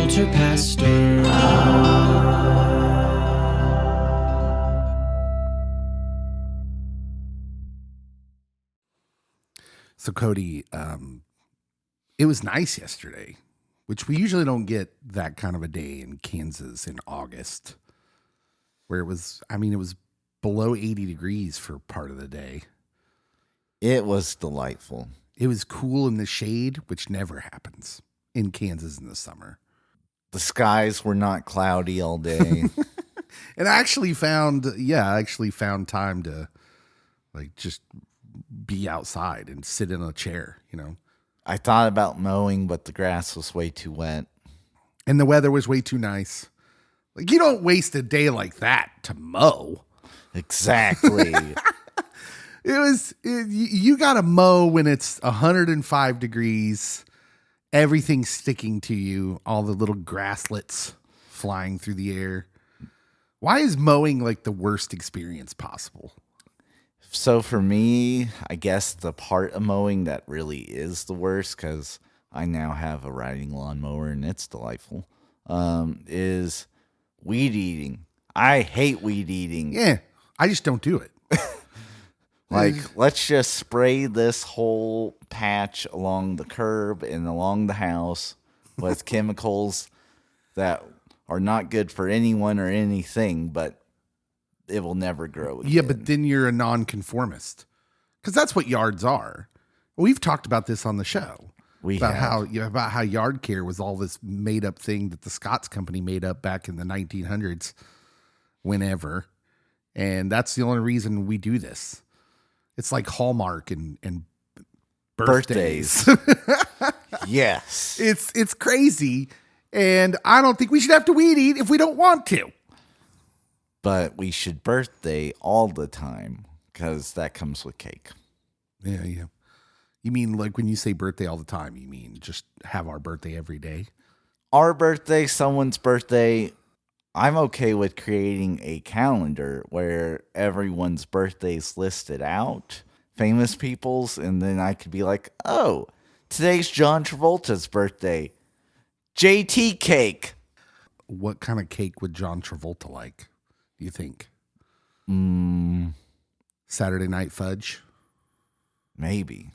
Culture Pastor. So Cody, it was nice yesterday, which we usually don't get that kind of a day in Kansas in August, where it was below 80 degrees for part of the day. It was delightful. It was cool in the shade, which never happens in Kansas in the summer. The skies were not cloudy all day. And I actually found time to just be outside and sit in a chair, I thought about mowing, but the grass was way too wet. And the weather was way too nice. You don't waste a day like that to mow. Exactly. You got to mow when it's 105 degrees, everything's sticking to you, all the little grasslets flying through the air. Why is mowing the worst experience possible? So for me, I guess the part of mowing that really is the worst, because I now have a riding lawnmower and it's delightful, is weed eating. I hate weed eating. Yeah, I just don't do it. Let's just spray this whole patch along the curb and along the house with chemicals that are not good for anyone or anything, but it will never grow again. Yeah, but then you're a nonconformist, because that's what yards are. We've talked about this on the show. About how yard care was all this made up thing that the Scott's company made up back in the 1900s, whenever, and that's the only reason we do this. It's like Hallmark and birthdays. Yes, it's crazy, and I don't think we should have to weed eat if we don't want to. But we should birthday all the time, because that comes with cake. Yeah. You mean when you say birthday all the time, you mean just have our birthday every day? Our birthday, someone's birthday. I'm okay with creating a calendar where everyone's birthday's listed out, famous people's, and then I could be like, oh, today's John Travolta's birthday. JT cake. What kind of cake would John Travolta like, do you think? Saturday Night Fudge? Maybe.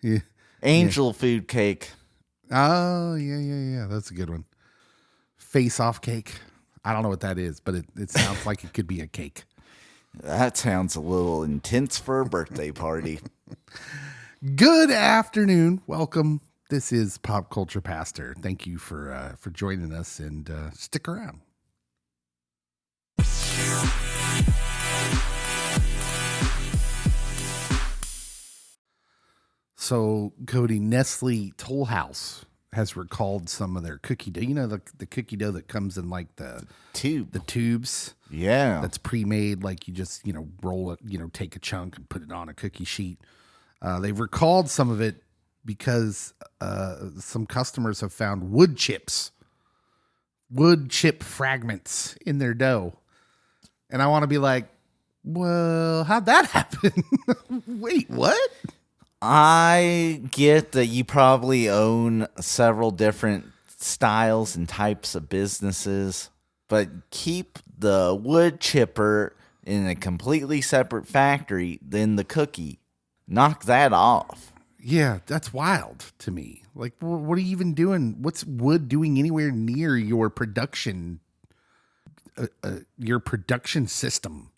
Yeah. Angel food cake. Oh, yeah. That's a good one. Face-off cake. I don't know what that is, but it sounds like it could be a cake. That sounds a little intense for a birthday party. Good afternoon. Welcome. This is Pop Culture Pastor. Thank you for joining us, and stick around. So, Cody, Nestle Toll House has recalled some of their cookie dough. You know, the cookie dough that comes in the tubes. Yeah. That's pre-made. You just, roll it, take a chunk and put it on a cookie sheet. They've recalled some of it because some customers have found wood chip fragments in their dough. And I want to be like, well, how'd that happen? Wait, what? I get that you probably own several different styles and types of businesses, but keep the wood chipper in a completely separate factory than the cookie. Knock that off. Yeah, that's wild to me. What are you even doing? What's wood doing anywhere near your production system?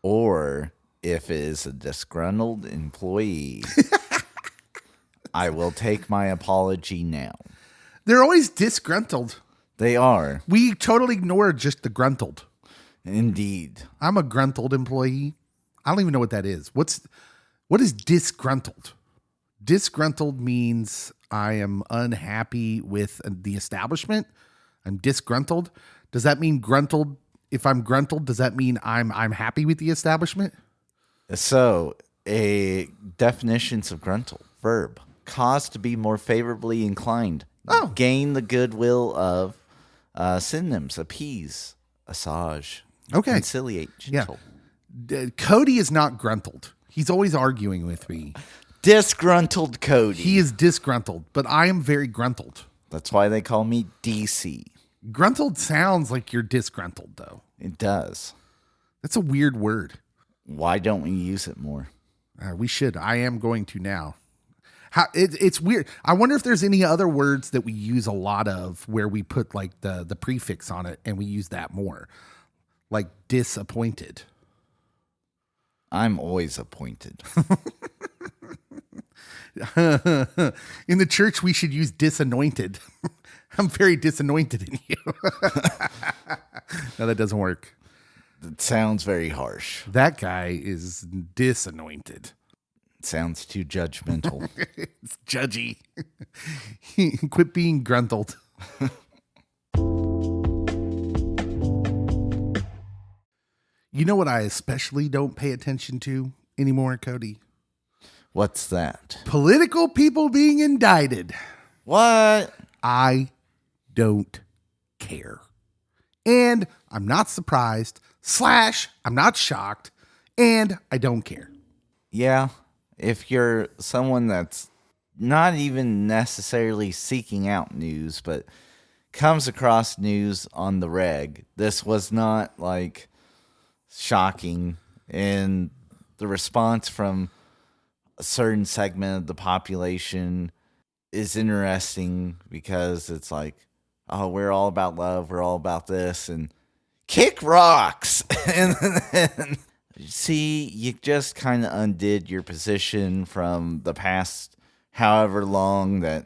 Or if it is a disgruntled employee, I will take my apology now. They're always disgruntled. They are. We totally ignore just the gruntled. Indeed. I'm a gruntled employee. I don't even know what that is. What is disgruntled? Disgruntled means I am unhappy with the establishment. I'm disgruntled. Does that mean gruntled? If I'm gruntled, does that mean I'm happy with the establishment? So, definitions of gruntled. Verb. Cause to be more favorably inclined. Oh. Gain the goodwill of synonyms. Appease. Assuage. Okay. Conciliate. Gentle. Yeah. Cody is not gruntled. He's always arguing with me. Disgruntled Cody. He is disgruntled, but I am very gruntled. That's why they call me DC. Gruntled sounds like you're disgruntled, though. It does. That's a weird word. Why don't we use it more? We should. I am going to now. It's weird. I wonder if there's any other words that we use a lot of where we put like the prefix on it and we use that more. Like disappointed. I'm always appointed. In the church, we should use disanointed. I'm very disanointed in you. No, that doesn't work. It sounds very harsh. That guy is disanointed. Sounds too judgmental. It's judgy. Quit being gruntled. You know what I especially don't pay attention to anymore, Cody? What's that? Political people being indicted. What? I don't care. And I'm not surprised, / I'm not shocked, and I don't care. Yeah. If you're someone that's not even necessarily seeking out news, but comes across news on the reg, this was not like shocking. And the response from a certain segment of the population is interesting because it's like, oh, we're all about love. We're all about this and kick rocks. And then, see, you just kind of undid your position from the past however long that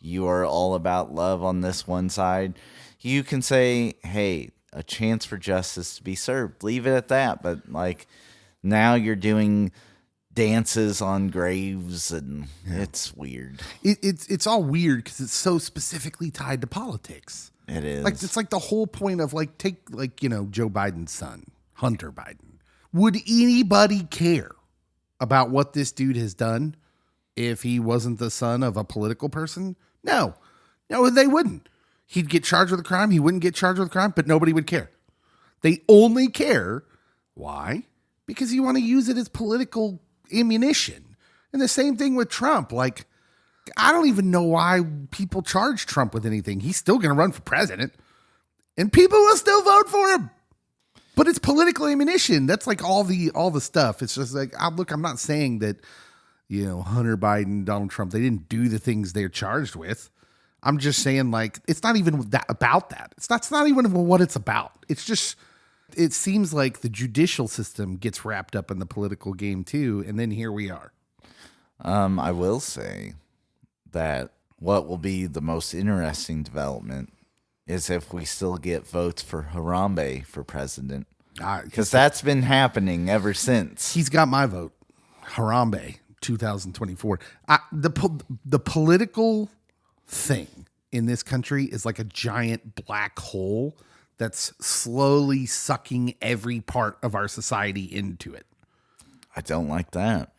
you are all about love on this one side. You can say, hey, a chance for justice to be served. Leave it at that. But like now you're doing dances on graves and it's weird. It's all weird because it's so specifically tied to politics. It is. Like it's like the whole point of like take like, you know, Joe Biden's son, Hunter Biden. Would anybody care about what this dude has done if he wasn't the son of a political person? No, they wouldn't. He'd get charged with a crime. He wouldn't get charged with a crime, but nobody would care. They only care. Why? Because you want to use it as political ammunition. And the same thing with Trump. Like, I don't even know why people charge Trump with anything. He's still going to run for president and people will still vote for him. But it's political ammunition. That's like all the stuff. It's just like, I'm not saying that, you know, Hunter Biden, Donald Trump, they didn't do the things they're charged with. I'm just saying, like, it's not even about that. It's not even what it's about. It's just, it seems like the judicial system gets wrapped up in the political game too. And then here we are. I will say that what will be the most interesting development is if we still get votes for Harambe for president. Because that's been happening ever since. He's got my vote. Harambe, 2024. The political thing in this country is like a giant black hole that's slowly sucking every part of our society into it. I don't like that.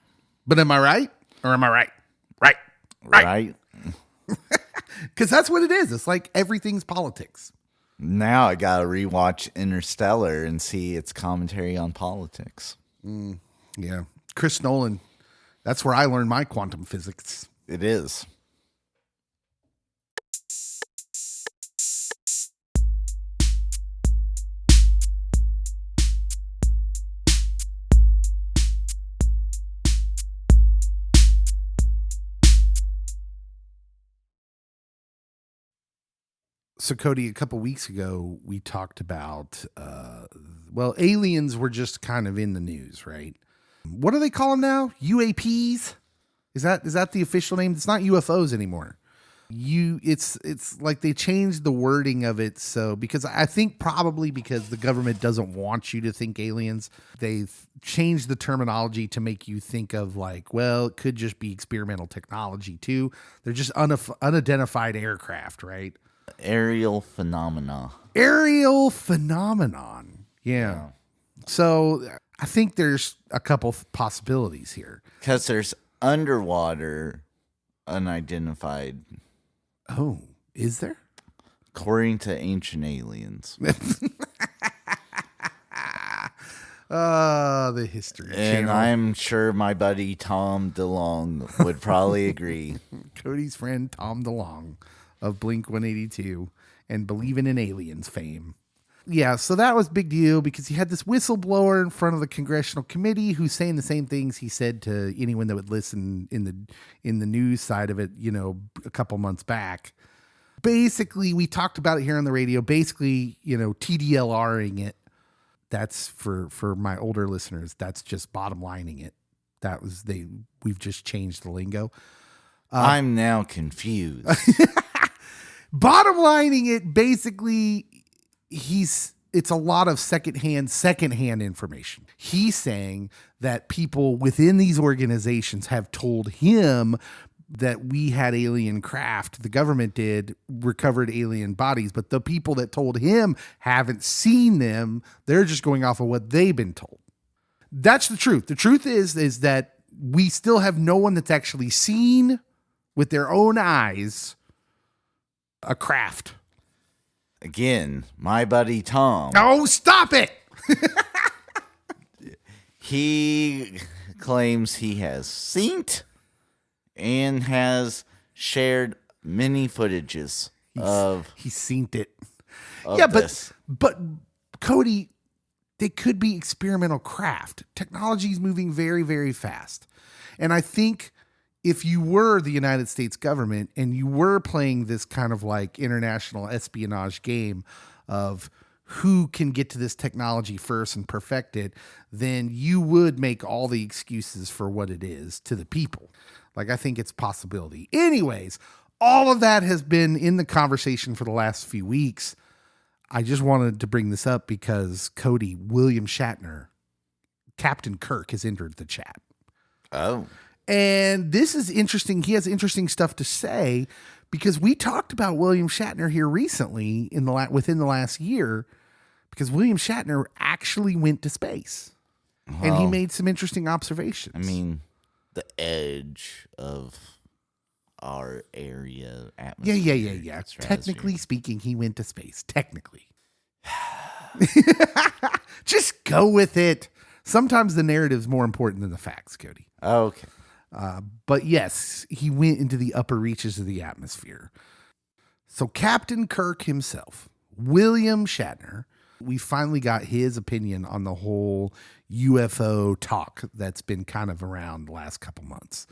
But am I right? Or am I right? Right. Because that's what it is. It's like everything's politics. Now I got to rewatch Interstellar and see its commentary on politics. Yeah. Chris Nolan. That's where I learned my quantum physics. It is. So, Cody, a couple weeks ago, we talked about, aliens were just kind of in the news, right? What do they call them now? UAPs? Is that the official name? It's not UFOs anymore. It's like they changed the wording of it. So, because I think probably because the government doesn't want you to think aliens, they've changed the terminology to make you think of like, well, it could just be experimental technology too. They're just unidentified aircraft, right? Aerial phenomenon. Yeah. So I think there's a couple possibilities here. Because there's underwater unidentified. Oh, is there? According to Ancient Aliens. The History And Channel. I'm sure my buddy Tom DeLonge would probably agree. Cody's friend Tom DeLonge. of Blink-182 and Believing in Aliens fame. Yeah, so that was a big deal because he had this whistleblower in front of the congressional committee who's saying the same things he said to anyone that would listen in the news side of it, a couple months back. Basically, we talked about it here on the radio, basically, TDLRing it. That's for my older listeners, that's just bottom lining it. We've just changed the lingo. I'm now confused. Bottom lining it, basically, it's a lot of secondhand information. He's saying that people within these organizations have told him that we had alien craft. The government did, recovered alien bodies, but the people that told him haven't seen them. They're just going off of what they've been told. That's the truth. The truth is that we still have no one that's actually seen with their own eyes a craft. Again, my buddy Tom. Oh, stop it! He claims he has seen it and has shared many footages he's seen it. Yeah, but Cody, they could be experimental craft. Technology is moving very, very fast. And I think if you were the United States government and you were playing this kind of like international espionage game of who can get to this technology first and perfect it, then you would make all the excuses for what it is to the people. Like, I think it's a possibility. Anyways, all of that has been in the conversation for the last few weeks. I just wanted to bring this up because Cody, William Shatner, Captain Kirk, has entered the chat. Oh. And this is interesting. He has interesting stuff to say because we talked about William Shatner here recently within the last year, because William Shatner actually went to space. And he made some interesting observations. I mean, the edge of our area atmosphere. Yeah. Technically speaking, he went to space. Technically. Just go with it. Sometimes the narrative is more important than the facts, Cody. Okay. But yes, he went into the upper reaches of the atmosphere. So Captain Kirk himself, William Shatner, we finally got his opinion on the whole UFO talk that's been kind of around the last couple months.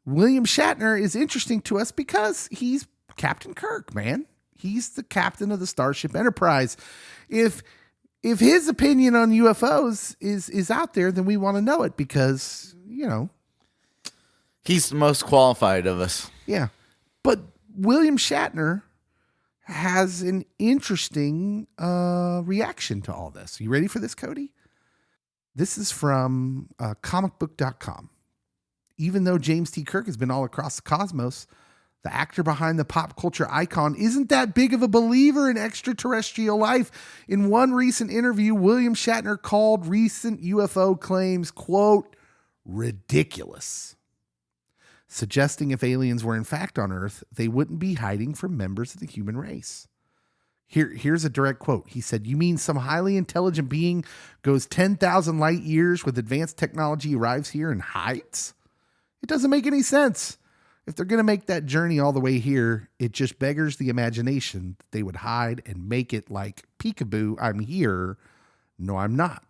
William Shatner is interesting to us because he's Captain Kirk, man. He's the captain of the Starship Enterprise. If his opinion on UFOs is out there, then we want to know it because, he's the most qualified of us. Yeah. But William Shatner has an interesting reaction to all this. You ready for this, Cody? This is from comicbook.com. Even though James T. Kirk has been all across the cosmos, the actor behind the pop culture icon isn't that big of a believer in extraterrestrial life. In one recent interview, William Shatner called recent UFO claims, quote, ridiculous, suggesting if aliens were in fact on Earth, they wouldn't be hiding from members of the human race. Here's a direct quote. He said, "You mean some highly intelligent being goes 10,000 light years with advanced technology, arrives here and hides? It doesn't make any sense. If they're going to make that journey all the way here, it just beggars the imagination that they would hide and make it like, peekaboo, I'm here. No, I'm not."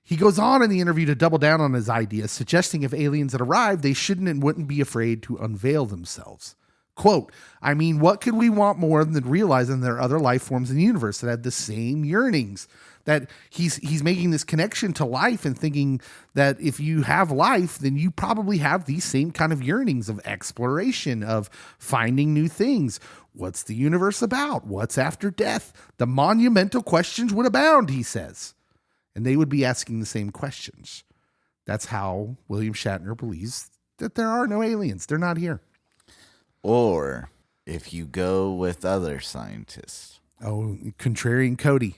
He goes on in the interview to double down on his idea, suggesting if aliens had arrived, they shouldn't and wouldn't be afraid to unveil themselves. Quote, "I mean, what could we want more than realizing there are other life forms in the universe that have the same yearnings?" That he's making this connection to life and thinking that if you have life, then you probably have these same kind of yearnings of exploration, of finding new things. What's the universe about? What's after death? The monumental questions would abound, he says. And they would be asking the same questions. That's how William Shatner believes that there are no aliens. They're not here. Or if you go with other scientists. Oh, contrarian Cody.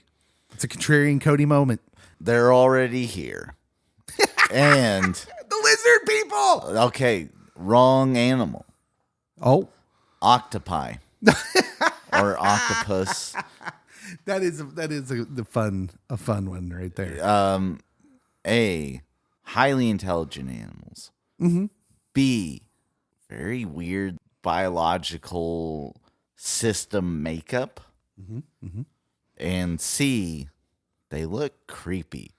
It's a contrarian Cody moment. They're already here. And the lizard people. Okay, wrong animal. Oh, octopi or octopus. That is a fun one right there. A, highly intelligent animals. Mm-hmm. B, very weird biological system makeup. Mm-hmm. Mm-hmm. And C, they look creepy.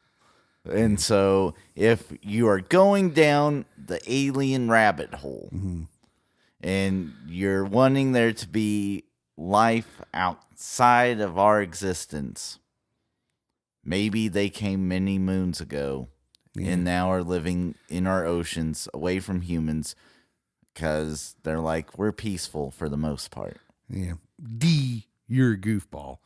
And so if you are going down the alien rabbit hole and you're wanting there to be life outside of our existence, maybe they came many moons ago and now are living in our oceans away from humans because they're like, we're peaceful for the most part. Yeah. D, you're a goofball.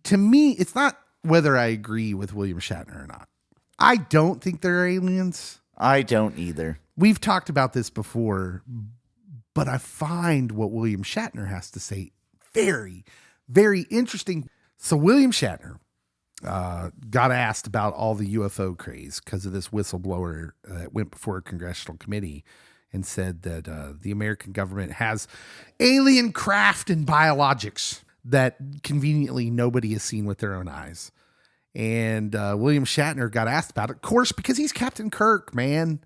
To me, it's not whether I agree with William Shatner or not. I don't think they're aliens. I don't either. We've talked about this before, but I find what William Shatner has to say very, very interesting. So William Shatner got asked about all the UFO craze because of this whistleblower that went before a congressional committee and said that the American government has alien craft and biologics that conveniently nobody has seen with their own eyes. And William Shatner got asked about it, of course, because he's Captain Kirk, man.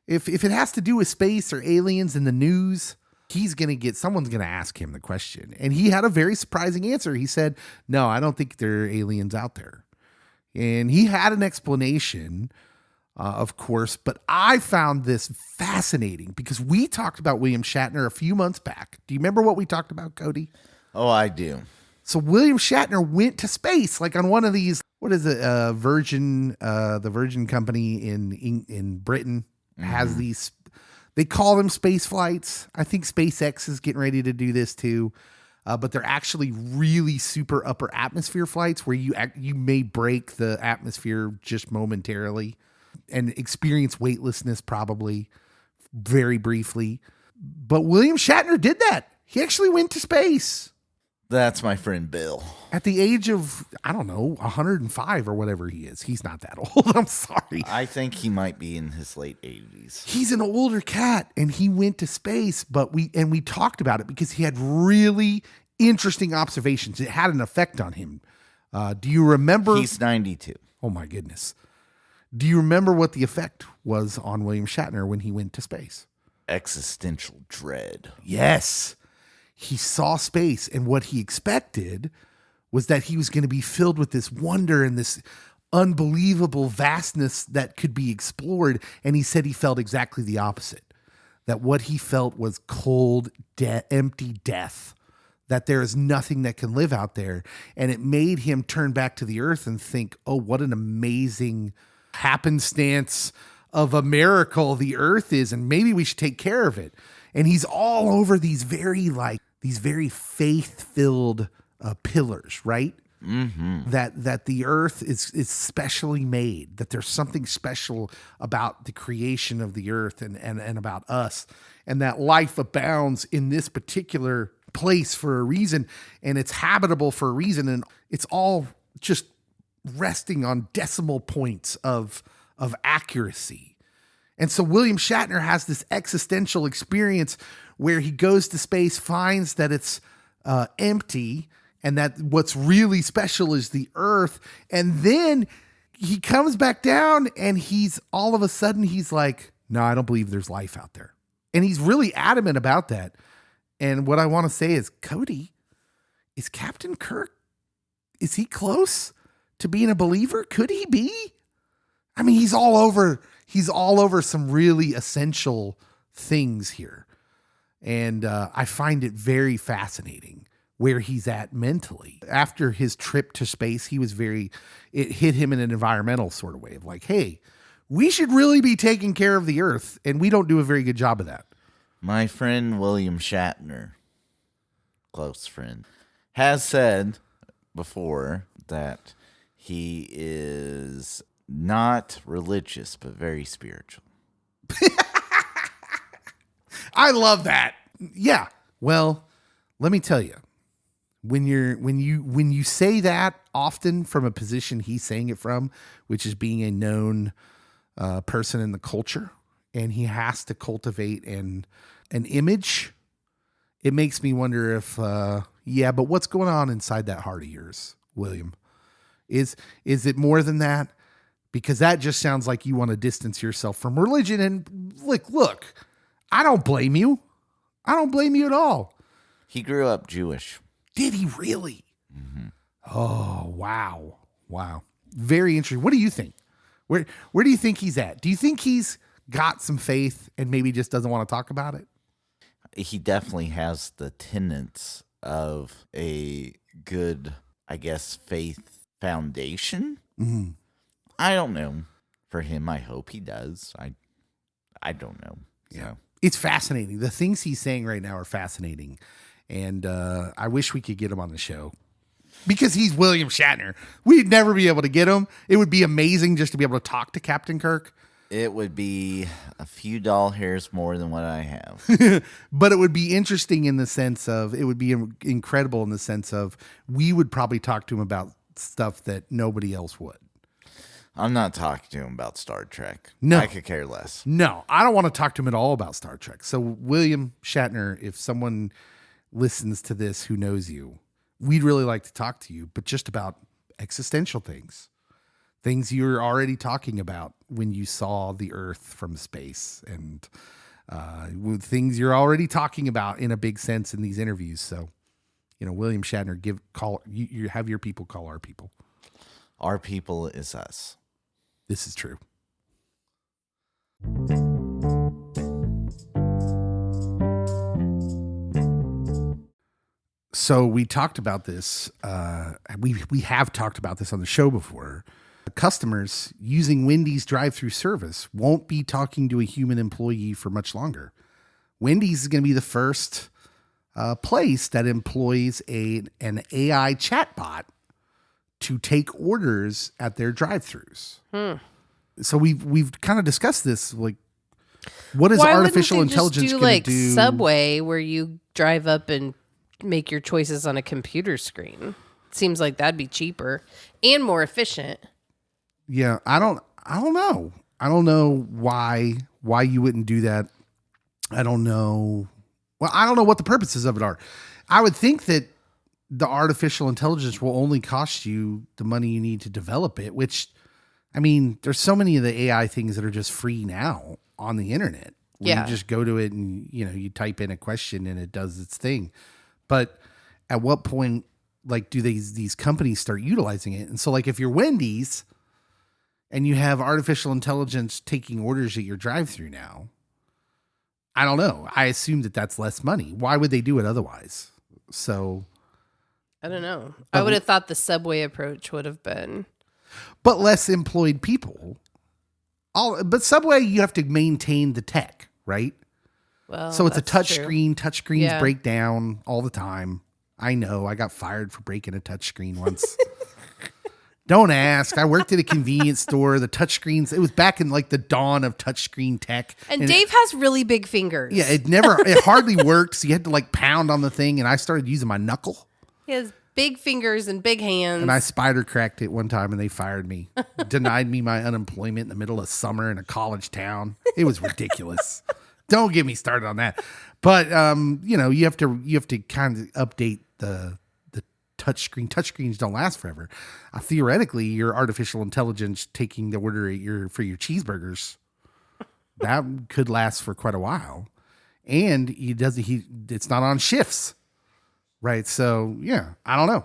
If it has to do with space or aliens in the news, someone's going to ask him the question. And he had a very surprising answer. He said, no, I don't think there are aliens out there. And he had an explanation, of course, but I found this fascinating because we talked about William Shatner a few months back. Do you remember what we talked about, Cody? Oh, I do. So William Shatner went to space, like on one of these, what is it? The Virgin company in Britain has these, they call them space flights. I think SpaceX is getting ready to do this too. But they're actually really super upper atmosphere flights where you may break the atmosphere just momentarily and experience weightlessness probably very briefly. But William Shatner did that. He actually went to space. That's my friend Bill. At the age of, I don't know, 105 or whatever he is. He's not that old. I'm sorry. I think he might be in his late 80s. He's an older cat and he went to space, but we talked about it because he had really interesting observations. It had an effect on him. Do you remember? He's 92. Oh my goodness. Do you remember what the effect was on William Shatner when he went to space? Existential dread. Yes. He saw space, and what he expected was that he was going to be filled with this wonder and this unbelievable vastness that could be explored. And he said he felt exactly the opposite, that what he felt was cold, empty death, that there is nothing that can live out there. And it made him turn back to the earth and think, oh, what an amazing happenstance of a miracle the earth is, and maybe we should take care of it. And he's all over these very faith-filled pillars, right? Mm-hmm. That the earth is specially made, that there's something special about the creation of the earth and about us, and that life abounds in this particular place for a reason, and it's habitable for a reason, and it's all just resting on decimal points of accuracy. And so William Shatner has this existential experience where he goes to space, finds that it's empty, and that what's really special is the earth. And then he comes back down and he's all of a sudden he's like, no, I don't believe there's life out there. And he's really adamant about that. And what I want to say is, Cody, is Captain Kirk, is he close to being a believer? Could he be? I mean, he's all over some really essential things here. And I find it very fascinating where he's at mentally. After his trip to space, it hit him in an environmental sort of way of like, hey, we should really be taking care of the earth. And we don't do a very good job of that. My friend William Shatner, close friend, has said before that he is not religious, but very spiritual. I love that. Yeah. Well, let me tell you, when you say that often from a position he's saying it from, which is being a known person in the culture, and he has to cultivate an image, it makes me wonder if, but what's going on inside that heart of yours, William? Is it more than that? Because that just sounds like you want to distance yourself from religion. And look, I don't blame you. I don't blame you at all. He grew up Jewish. Did he really? Mm-hmm. Oh, wow. Wow. Very interesting. What do you think? Where do you think he's at? Do you think he's got some faith and maybe just doesn't want to talk about it? He definitely has the tenets of a good, I guess, faith foundation. Mm-hmm. I don't know. For him, I hope he does. I don't know. So. Yeah. It's fascinating. The things he's saying right now are fascinating. And I wish we could get him on the show. Because he's William Shatner. We'd never be able to get him. It would be amazing just to be able to talk to Captain Kirk. It would be a few doll hairs more than what I have. But it would be interesting in the sense of, it would be incredible in the sense of, we would probably talk to him about stuff that nobody else would. I'm not talking to him about Star Trek. No. I could care less. No, I don't want to talk to him at all about Star Trek. So William Shatner, if someone listens to this who knows you, we'd really like to talk to you, but just about existential things. Things you're already talking about when you saw the Earth from space, and with things you're already talking about in a big sense in these interviews. So, William Shatner, you have your people call our people. Our people is us. This is true. So we talked about this. We have talked about this on the show before. Customers using Wendy's drive-through service won't be talking to a human employee for much longer. Wendy's is going to be the first place that employs an AI chatbot to take orders at their drive-throughs. So we've kind of discussed this, like, what is artificial intelligence going to do? Subway, where you drive up and make your choices on a computer screen. Seems like that'd be cheaper and more efficient. Yeah, I don't know. I don't know why you wouldn't do that. I don't know. Well, I don't know what the purposes of it are. I would think that the artificial intelligence will only cost you the money you need to develop it, which, I mean, there's so many of the AI things that are just free now on the internet. You just go to it and, you type in a question and it does its thing. But at what point, like, do these companies start utilizing it? And so, like, if you're Wendy's and you have artificial intelligence taking orders at your drive-thru now, I don't know. I assume that that's less money. Why would they do it otherwise? So I don't know. I would have thought the Subway approach would have been. But less employed people. But Subway, you have to maintain the tech, right? Well, so it's a touch true. screen. Touch screens break down all the time. I know. I got fired for breaking a touch screen once. Don't ask. I worked at a convenience store. The touch screens, it was back in like the dawn of touch screen tech. And Dave has really big fingers. Yeah, it hardly worked. So you had to like pound on the thing, and I started using my knuckle. He has big fingers and big hands. And I spider cracked it one time and they fired me. Denied me my unemployment in the middle of summer in a college town. It was ridiculous. Don't get me started on that. But you have to kind of update the touch screen. Touch screens don't last forever. Theoretically, your artificial intelligence taking the order for your cheeseburgers, that could last for quite a while. And it's not on shifts. Right. So, yeah, I don't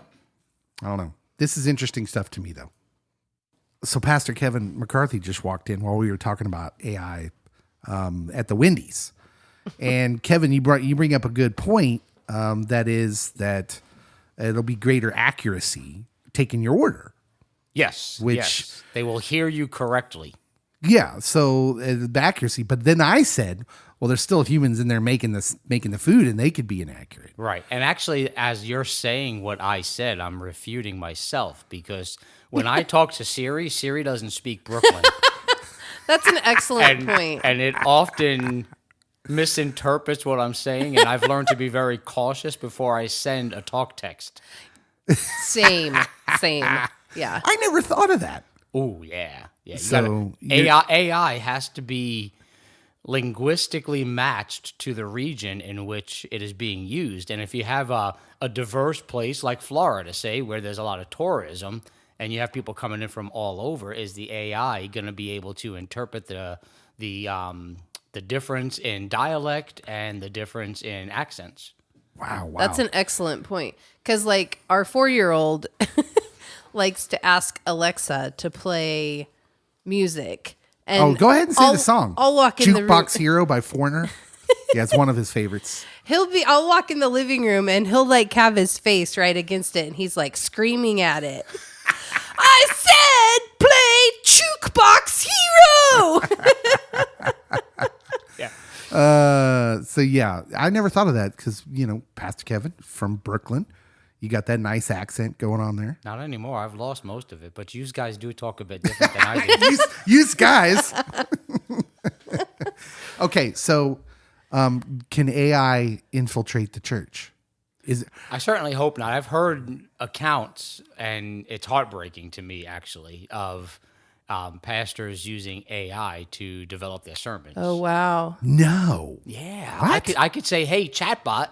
know. This is interesting stuff to me, though. So Pastor Kevin McCarthy just walked in while we were talking about AI at the Wendy's. And Kevin, you bring up a good point. That is that it'll be greater accuracy taking your order. Yes. Yes. They will hear you correctly. Yeah. So the accuracy. But then I said, well, there's still humans in there making the food, and they could be inaccurate. Right. And actually, as you're saying what I said, I'm refuting myself, because when I talk to Siri doesn't speak Brooklyn. That's an excellent point. And it often misinterprets what I'm saying, and I've learned to be very cautious before I send a talk text. Same. Yeah. I never thought of that. Oh, yeah. Yeah. So AI has to be linguistically matched to the region in which it is being used. And if you have a diverse place like Florida, say, where there's a lot of tourism and you have people coming in from all over, is the AI going to be able to interpret the the difference in dialect and the difference in accents. Wow. That's an excellent point. Because, like, our 4-year-old likes to ask Alexa to play music. And go ahead and say the song. I'll walk in the room. Jukebox Hero by Foreigner. Yeah, it's one of his favorites. I'll walk in the living room and he'll like have his face right against it and he's like screaming at it. I said play Jukebox Hero. Yeah. So yeah, I never thought of that because, Pastor Kevin from Brooklyn, you got that nice accent going on there. Not anymore. I've lost most of it, but you guys do talk a bit different than I do. You guys. Okay, so can AI infiltrate the church? I certainly hope not. I've heard accounts, and it's heartbreaking to me, actually, of pastors using AI to develop their sermons. Oh, wow. No. Yeah. What? I could say, hey, chatbot,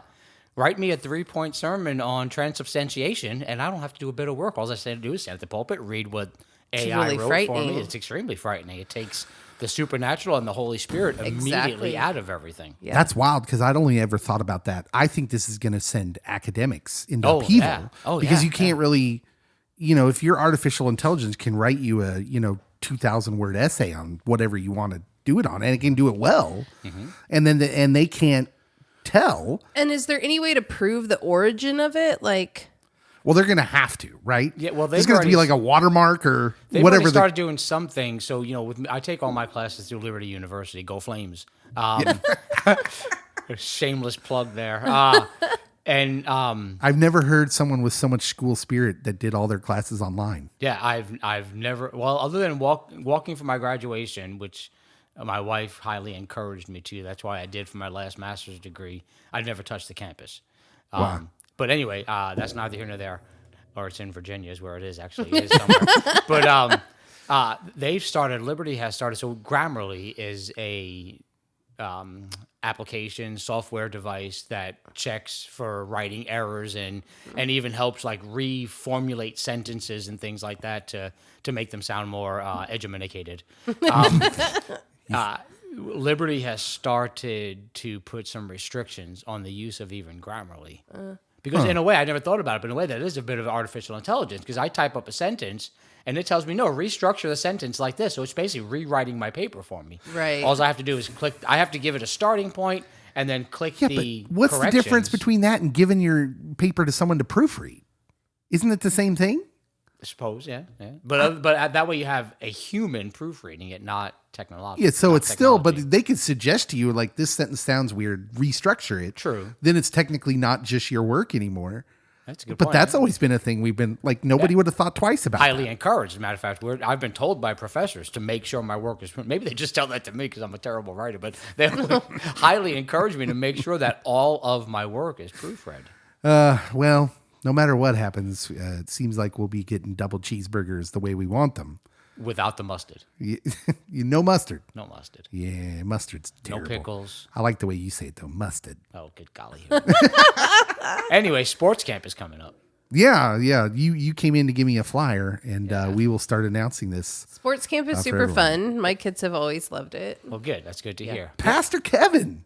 write me a 3-point sermon on transubstantiation, and I don't have to do a bit of work. All I have to do is stand at the pulpit, read what AI really wrote frightening. for me. It's extremely frightening. It takes the supernatural and the Holy Spirit immediately out of everything. Yeah. That's wild because I'd only ever thought about that. I think this is going to send academics into upheaval. Yeah. Oh, because yeah, you can't really, if your artificial intelligence can write you a, 2,000 word essay on whatever you want to do it on, and it can do it well, and then and they can't tell. And is there any way to prove the origin of it? Like, well, they're going to have to, right? Yeah, well, there's going to be like a watermark or they've whatever. They've started doing something. So, with me, I take all my classes through Liberty University. Go Flames. Shameless plug there. And I've never heard someone with so much school spirit that did all their classes online. yeah, I've never, well, other than walking for my graduation, which my wife highly encouraged me to. That's why I did for my last master's degree. I never touched the campus. Wow. But anyway, that's neither here nor there. Or it's in Virginia is where it is, actually. It is somewhere. But Liberty has started, so Grammarly is a application, software device that checks for writing errors and even helps like reformulate sentences and things like that to make them sound more edumacated. Liberty has started to put some restrictions on the use of even Grammarly. Because in a way, I never thought about it, but in a way that is a bit of artificial intelligence because I type up a sentence and it tells me, no, restructure the sentence like this. So it's basically rewriting my paper for me. Right. All I have to do is click. I have to give it a starting point and then click the but what's the difference between that and giving your paper to someone to proofread? Isn't it the same thing? I suppose, yeah. But that way you have a human proofreading it, not technological. Yeah, so it's still, but they could suggest to you, like, this sentence sounds weird, restructure it. True. Then it's technically not just your work anymore. That's a good But point. that's always been a thing we've been, like, nobody would have thought twice about. Highly encouraged. As a matter of fact, I've been told by professors to make sure my work is, maybe they just tell that to me because I'm a terrible writer, but they highly encourage me to make sure that all of my work is proofread. Well, no matter what happens, it seems like we'll be getting double cheeseburgers the way we want them. Without the mustard. No mustard. No mustard. Yeah, mustard's terrible. No pickles. I like the way you say it, though. Mustard. Oh, good golly. Anyway, sports camp is coming up. Yeah. You came in to give me a flyer, and we will start announcing this. sports camp is super fun. My kids have always loved it. Well, good. That's good to hear. Pastor Kevin,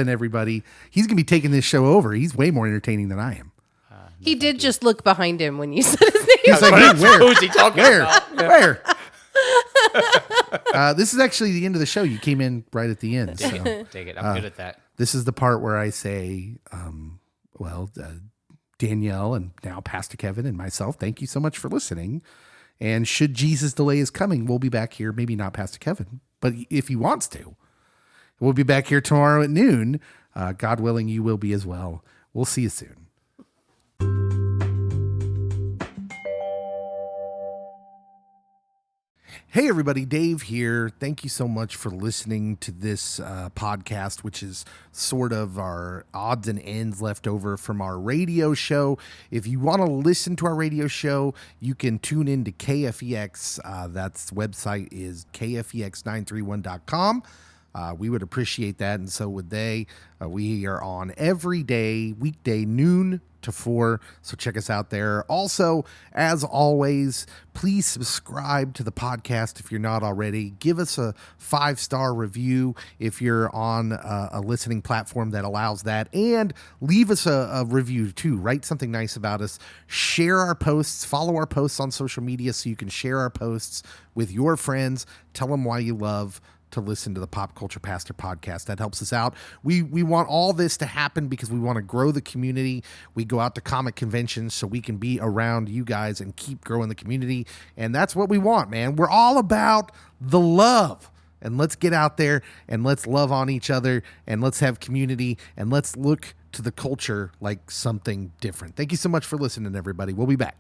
everybody. He's going to be taking this show over. He's way more entertaining than I am. He did just look behind him when you said his name. He's like, hey, where? Who's he talking about? Where? This is actually the end of the show. You came in right at the end. So. Take it. I'm good at that. This is the part where I say, Danielle and now Pastor Kevin and myself, thank you so much for listening. And should Jesus delay his coming, we'll be back here. Maybe not Pastor Kevin, but if he wants to, we'll be back here tomorrow at noon. God willing, you will be as well. We'll see you soon. Hey everybody, Dave here. Thank you so much for listening to this podcast, which is sort of our odds and ends left over from our radio show. If you want to listen to our radio show, you can tune in to KFEX. That's website is kfex931.com. We would appreciate that, and so would they. We are on every day, weekday, noon to 4, so check us out there. Also, as always, please subscribe to the podcast if you're not already. Give us a 5-star review if you're on a listening platform that allows that, and leave us a review too. Write something nice about us. Share our posts. Follow our posts on social media so you can share our posts with your friends. Tell them why you love to listen to the Pop Culture Pastor podcast. That helps us out. We want all this to happen because we want to grow the community. We go out to comic conventions so we can be around you guys and keep growing the community. And that's what we want, man. We're all about the love. And let's get out there and let's love on each other and let's have community and let's look to the culture like something different. Thank you so much for listening, everybody. We'll be back.